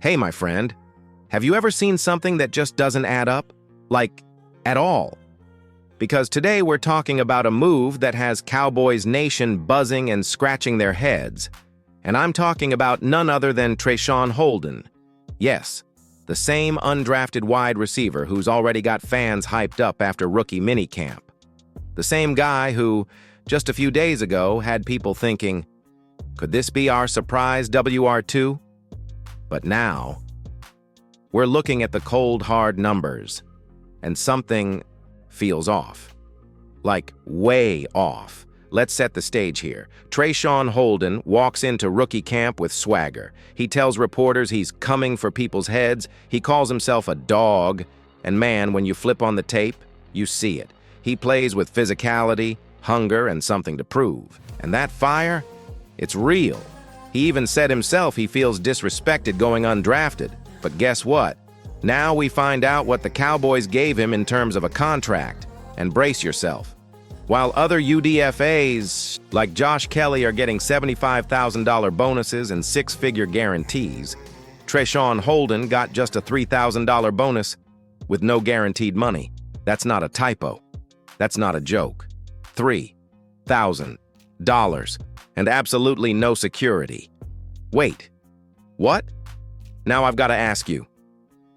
Hey, my friend, have you ever seen something that just doesn't add up? Like, at all? Because today we're talking about a move that has Cowboys Nation buzzing and scratching their heads. And I'm talking about none other than Tawn Holden. Yes, the same undrafted wide receiver who's already got fans hyped up after rookie minicamp. The same guy who, just a few days ago, had people thinking, could this be our surprise WR2? But now, we're looking at the cold, hard numbers, and something feels off. Like, way off. Let's set the stage here. Tawn Holden walks into rookie camp with swagger. He tells reporters he's coming for people's heads. He calls himself a dog. And man, when you flip on the tape, you see it. He plays with physicality, hunger, and something to prove. And that fire? It's real. He even said himself he feels disrespected going undrafted. But guess what? Now we find out what the Cowboys gave him in terms of a contract. And brace yourself. While other UDFAs, like Josh Kelly, are getting $75,000 bonuses and six-figure guarantees, Tawn Holden got just a $3,000 bonus with no guaranteed money. That's not a typo. That's not a joke. $3,000 and absolutely no security. Wait, what? Now I've got to ask you,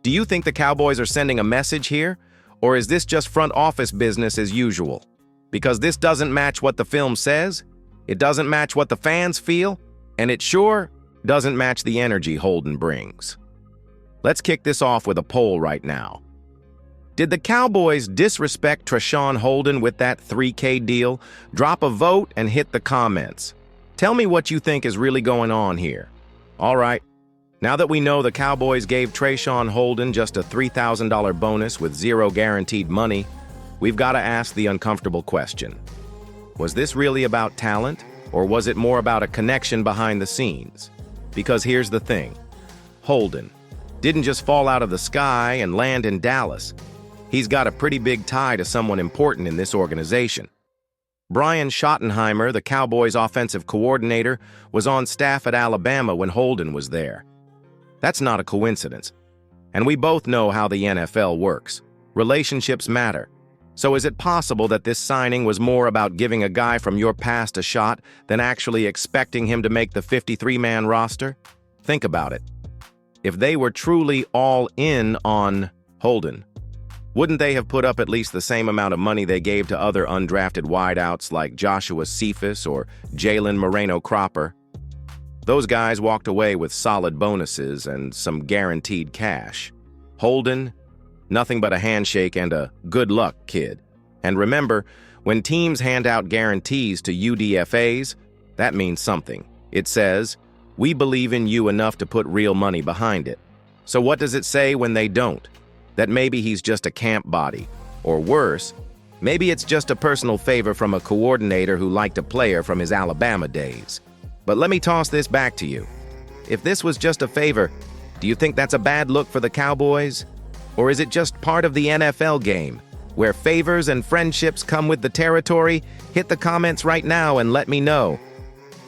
do you think the Cowboys are sending a message here, or is this just front office business as usual? Because this doesn't match what the film says, it doesn't match what the fans feel, and it sure doesn't match the energy Holden brings. Let's kick this off with a poll right now. Did the Cowboys disrespect Tawn Holden with that $3K deal? Drop a vote and hit the comments. Tell me what you think is really going on here. All right, now that we know the Cowboys gave Tawn Holden just a $3,000 bonus with zero guaranteed money, we've got to ask the uncomfortable question. Was this really about talent, or was it more about a connection behind the scenes? Because here's the thing. Holden didn't just fall out of the sky and land in Dallas. He's got a pretty big tie to someone important in this organization. Brian Schottenheimer, the Cowboys' offensive coordinator, was on staff at Alabama when Holden was there. That's not a coincidence. And we both know how the NFL works. Relationships matter. So is it possible that this signing was more about giving a guy from your past a shot than actually expecting him to make the 53-man roster? Think about it. If they were truly all in on Holden, wouldn't they have put up at least the same amount of money they gave to other undrafted wideouts like Joshua Cephas or Jalen Moreno-Cropper? Those guys walked away with solid bonuses and some guaranteed cash. Holden, nothing but a handshake and a good luck, kid. And remember, when teams hand out guarantees to UDFAs, that means something. It says, we believe in you enough to put real money behind it. So what does it say when they don't? That maybe he's just a camp body. Or worse, maybe it's just a personal favor from a coordinator who liked a player from his Alabama days. But let me toss this back to you. If this was just a favor, do you think that's a bad look for the Cowboys? Or is it just part of the NFL game, where favors and friendships come with the territory? Hit the comments right now and let me know.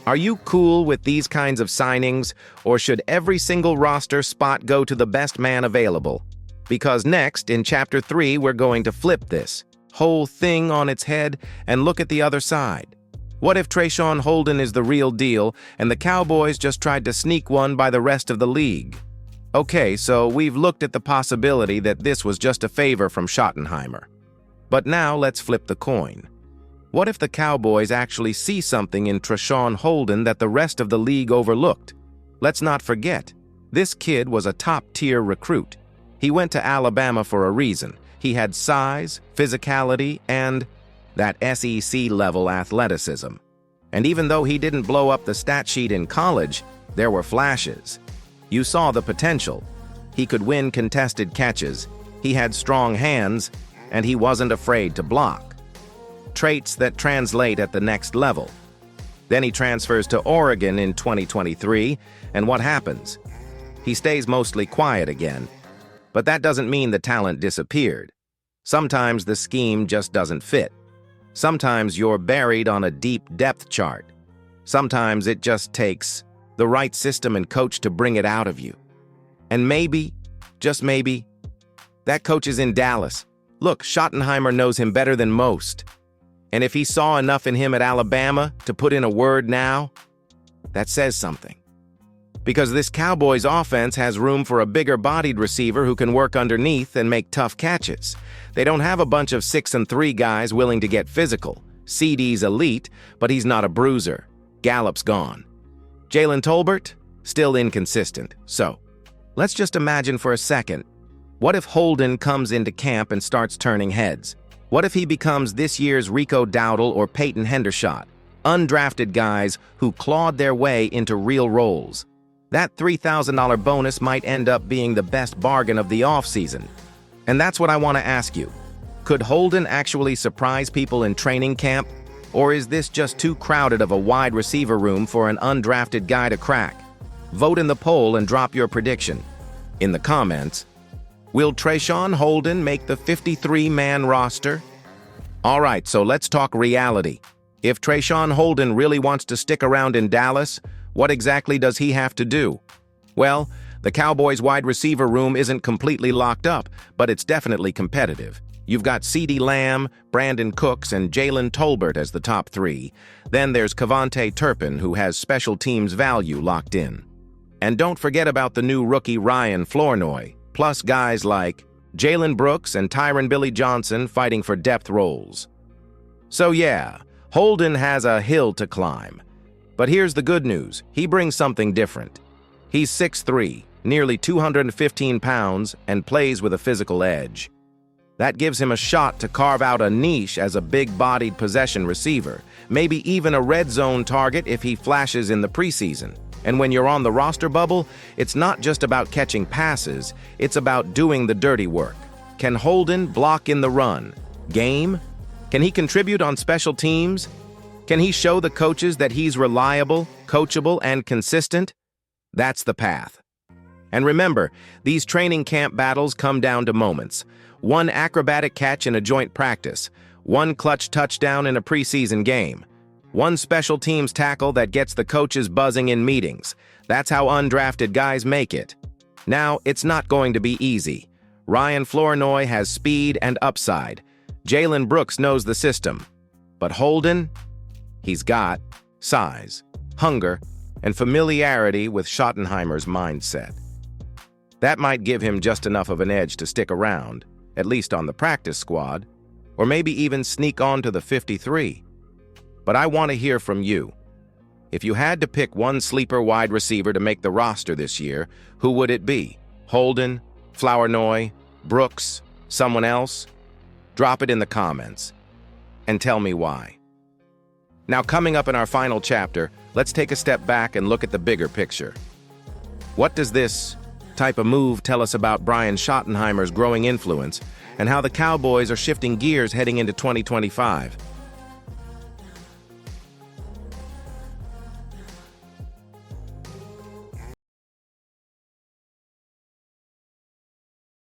Are you cool with these kinds of signings, or should every single roster spot go to the best man available? Because next, in Chapter 3, we're going to flip this whole thing on its head and look at the other side. What if Tawn Holden is the real deal and the Cowboys just tried to sneak one by the rest of the league? Okay, so we've looked at the possibility that this was just a favor from Schottenheimer. But now let's flip the coin. What if the Cowboys actually see something in Tawn Holden that the rest of the league overlooked? Let's not forget, this kid was a top-tier recruit. He went to Alabama for a reason. He had size, physicality, and that SEC-level athleticism. And even though he didn't blow up the stat sheet in college, there were flashes. You saw the potential. He could win contested catches, he had strong hands, and he wasn't afraid to block. Traits that translate at the next level. Then he transfers to Oregon in 2023, and what happens? He stays mostly quiet again. But that doesn't mean the talent disappeared. Sometimes the scheme just doesn't fit. Sometimes you're buried on a deep depth chart. Sometimes it just takes the right system and coach to bring it out of you. And maybe, just maybe, that coach is in Dallas. Look, Schottenheimer knows him better than most. And if he saw enough in him at Alabama to put in a word now, that says something. Because this Cowboys offense has room for a bigger-bodied receiver who can work underneath and make tough catches. They don't have a bunch of 6'3" guys willing to get physical. CeeDee's elite, but he's not a bruiser. Gallup's gone. Jalen Tolbert? Still inconsistent. So, let's just imagine for a second. What if Holden comes into camp and starts turning heads? What if he becomes this year's Rico Dowdle or Peyton Hendershot? Undrafted guys who clawed their way into real roles. That $3,000 bonus might end up being the best bargain of the offseason. And that's what I want to ask you. Could Holden actually surprise people in training camp? Or is this just too crowded of a wide receiver room for an undrafted guy to crack? Vote in the poll and drop your prediction. In the comments, will Tawn Holden make the 53-man roster? All right, so let's talk reality. If Tawn Holden really wants to stick around in Dallas, what exactly does he have to do? Well, the Cowboys' wide receiver room isn't completely locked up, but it's definitely competitive. You've got CeeDee Lamb, Brandon Cooks, and Jalen Tolbert as the top three. Then there's Kevontae Turpin, who has special teams value locked in. And don't forget about the new rookie Ryan Flournoy, plus guys like Jalen Brooks and Tyron Billy Johnson fighting for depth roles. So yeah, Holden has a hill to climb. But here's the good news. He brings something different. He's 6'3", nearly 215 pounds, and plays with a physical edge. That gives him a shot to carve out a niche as a big-bodied possession receiver, maybe even a red zone target if he flashes in the preseason. And when you're on the roster bubble, it's not just about catching passes, it's about doing the dirty work. Can Holden block in the run? Game? Can he contribute on special teams? Can he show the coaches that he's reliable, coachable, and consistent? That's the path. And remember, these training camp battles come down to moments. One acrobatic catch in a joint practice, one clutch touchdown in a preseason game, one special teams tackle that gets the coaches buzzing in meetings. That's how undrafted guys make it. Now, it's not going to be easy. Ryan Flournoy has speed and upside. Jalen Brooks knows the system. But Holden? He's got size, hunger, and familiarity with Schottenheimer's mindset. That might give him just enough of an edge to stick around, at least on the practice squad, or maybe even sneak on to the 53. But I want to hear from you. If you had to pick one sleeper wide receiver to make the roster this year, who would it be? Holden, Flournoy, Brooks, someone else? Drop it in the comments and tell me why. Now, coming up in our final chapter, let's take a step back and look at the bigger picture. What does this type of move tell us about Brian Schottenheimer's growing influence and how the Cowboys are shifting gears heading into 2025?